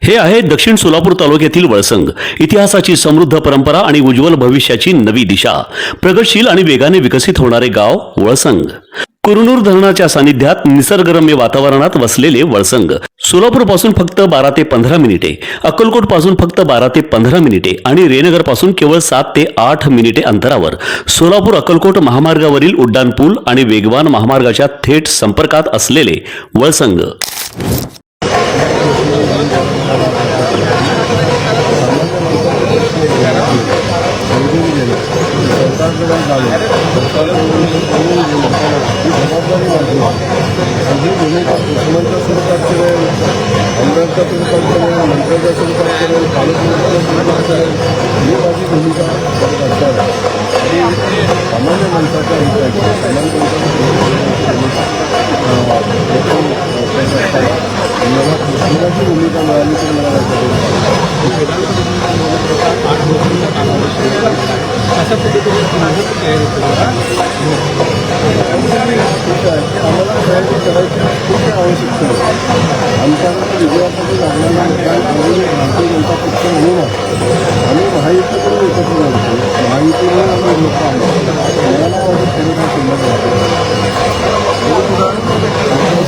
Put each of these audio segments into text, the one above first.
हे आहे दक्षिण सोलापूर तालुक्यातील वळसंग. इतिहासाची समृद्ध परंपरा आणि उज्ज्वल भविष्याची नवी दिशा. प्रगतशील आणि वेगाने विकसित होणारे गाव वळसंग. कुरनूर धरणाच्या सानिध्यात निसर्गरम्य वातावरणात वसलेले वळसंग सोलापूर पासून फक्त 12 ते 15 मिनिटे, अक्कलकोट पासून फक्त 12 ते 15 मिनिटे आणि रेनगर पासून केवळ 7 ते 8 मिनिटे अंतरावर सोलापूर अक्कलकोट महामार्गावरील उड्डाण पूल आणि वेगवान महामार्गाच्या थेट संपर्कात असलेले वळसंग.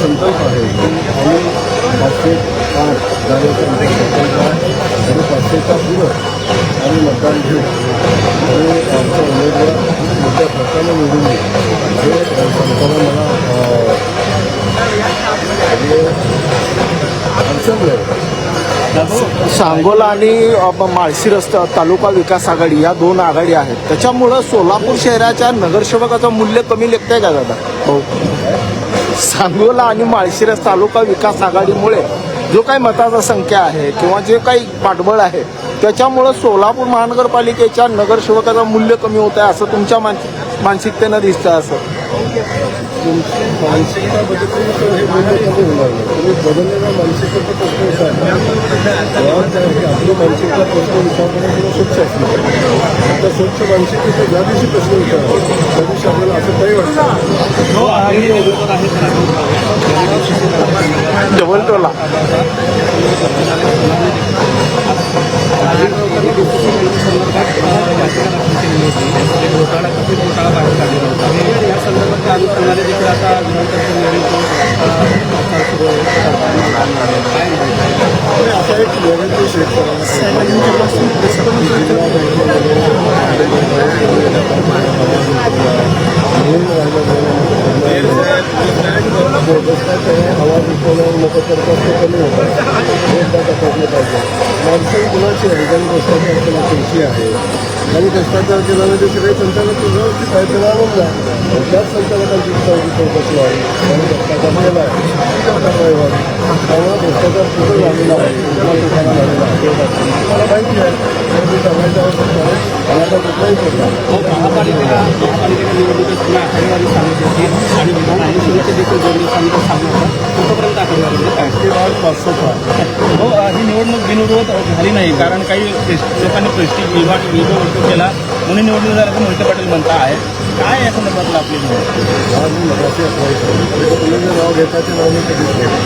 संकल्प आहे आणि 508 जागेचा आणि 500चा पुढं आणि मतदान घेऊ आणि आमचा उमेदवार मोठ्या प्रकारे निवडून हे सांगताना मला सांगोला आणि माळशिरस तालुका विकास आघाडी या दोन आघाडी आहेत. त्याच्यामुळं सोलापूर शहराच्या नगरसेवकाचं मूल्य कमी लेखतंय का दादा? हो, सांगोला आणि माळशिरस तालुका विकास आघाडीमुळे जो काही मताचा संख्या आहे किंवा जे काही पाठबळ आहे त्याच्यामुळं सोलापूर महानगरपालिकेच्या नगरसेवकाचं मूल्य कमी होत आहे असं तुमच्या मानसिकतेनं दिसतं. असं तुमची मानसिकता बदलली तर हे मूल्य कमी होणार नाही. तुम्ही बदललेला मानसिकतेचा प्रश्न असा आहे की आपली मानसिकता प्रश्न विचार करणं स्वच्छ असलं पाहिजे. आता स्वच्छ मानसिकतेचा ज्या दिवशी प्रश्न विचारला त्या दिवशी आपल्याला असं काही वाटतं डबल टोला असा एक निवडणूक शेत हवा विकवण्यावर मतं करतात ते कमी होतात. हे एकदा तपासलं पाहिजे. माणसं गुणाची आहे, ज्यांनी भ्रष्टाचार केला आहे आणि भ्रष्टाचार केल्याने जे सगळे संचालक तुझ्यावरती काय त्याला आणून त्याच संचालकांची चौकशी व्हावी आणि भ्रष्टाचार केला आहे त्याच्यावर कारवाई व्हावी. त्यामुळे भ्रष्टाचार कुठं झालेला आहे, कुठला ठिकाणा झालेला आहे मला माहिती आहे. त्यामुळे सांगायची आवश्यकता आहे आणि आता कुठलाही प्रकार महापालिकेच्या निवडणुकीत पुन्हा आकडेवारी सांगितली आणि विधान आयोगाचे देखील 2 दिवसांनी सांगण्याचा कुठपर्यंत आकडेवारी काय ते आज 500 हो. ही निवडणूक बिनविरोध झाली नाही कारण काही लोकांनी प्रेस्टिज विभाग केला म्हणून निवडणूक झाल्याचं मोहिते पाटील म्हणता आहे. काय या संदर्भातलं आपली मगाशी अठवायचं तुम्ही जे नाव घेताचे नाव मी कधीच घेतलं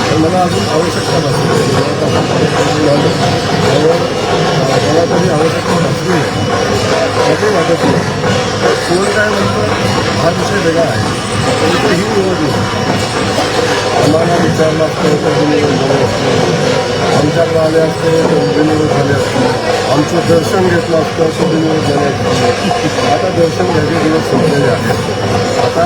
पण मला अजून आवश्यकता भासली मला तरी आवश्यकता भासली त्याची वाटत नाही. कोण काय म्हणतं हा विषय वेगळा आहे. पण ही निवडणूक आम्हाला विचारलं असतं तर निवडणूक झाले असते, आमच्याकडे आले असते तर बिनविरोध झाले असते, आमचं दर्शन घेतलं असतं तर बिनविरोध झाले असते. आता दर्शन घ्यायचे दिवस संपलेले आहेत. आता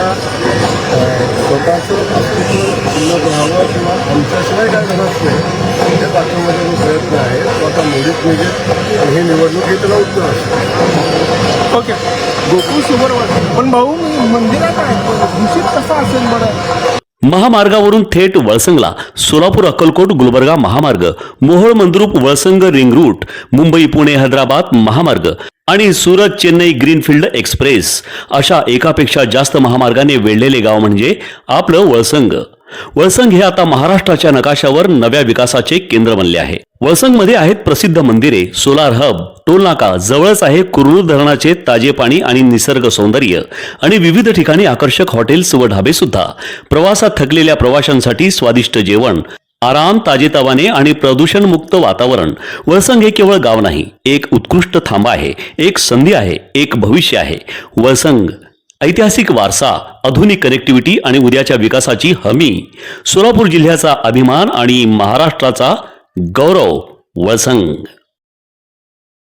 स्वतःचं अस्तित्व शिल्लक राहावं किंवा आमच्याशिवाय काय घडत नाही हे दाखवण्याचा जो प्रयत्न आहे तो आता मोडीत निघेल आणि हे निवडणूक हे त्याला उत्तर असेल. ओके. गोकुळ सुबरवड पण भाऊ मंदिरात आहे दूषित कसं असेल बरं? महामार्गावरून थेट वळसंगला सोलापूर अक्कलकोट गुलबर्गा महामार्ग, मोहोळ मंद्रुप वळसंग रिंग रूट, मुंबई पुणे हैदराबाद महामार्ग आणि सुरत चेन्नई ग्रीनफील्ड एक्सप्रेस अशा एकापेक्षा जास्त महामार्गाने वेढलेले गाव म्हणजे आपलं वळसंग. वळसंग हे आता महाराष्ट्राच्या नकाशावर नव्या विकासाचे केंद्र बनले आहे. वळसंगमध्ये आहेत प्रसिद्ध मंदिरे, सोलार हब, टोल नाका, जवळच आहे कुरनूर धरणाचे ताजे पाणी आणि निसर्ग सौंदर्य आणि विविध ठिकाणी आकर्षक हॉटेल्स व ढाबे सुद्धा. प्रवासात थकलेल्या प्रवाशांसाठी स्वादिष्ट जेवण आराम, ताजेतवाने आणि प्रदूषणमुक्त वातावरण. वळसंग हे केवळ गाव नाही, एक उत्कृष्ट थांबा आहे, एक संधी आहे, एक भविष्य आहे. वळसंग ऐतिहासिक वारसा, आधुनिक कनेक्टिव्हिटी आणि उद्याच्या विकासाची हमी. सोलापूर जिल्ह्याचा अभिमान आणि महाराष्ट्राचा गौरव. वळसंग.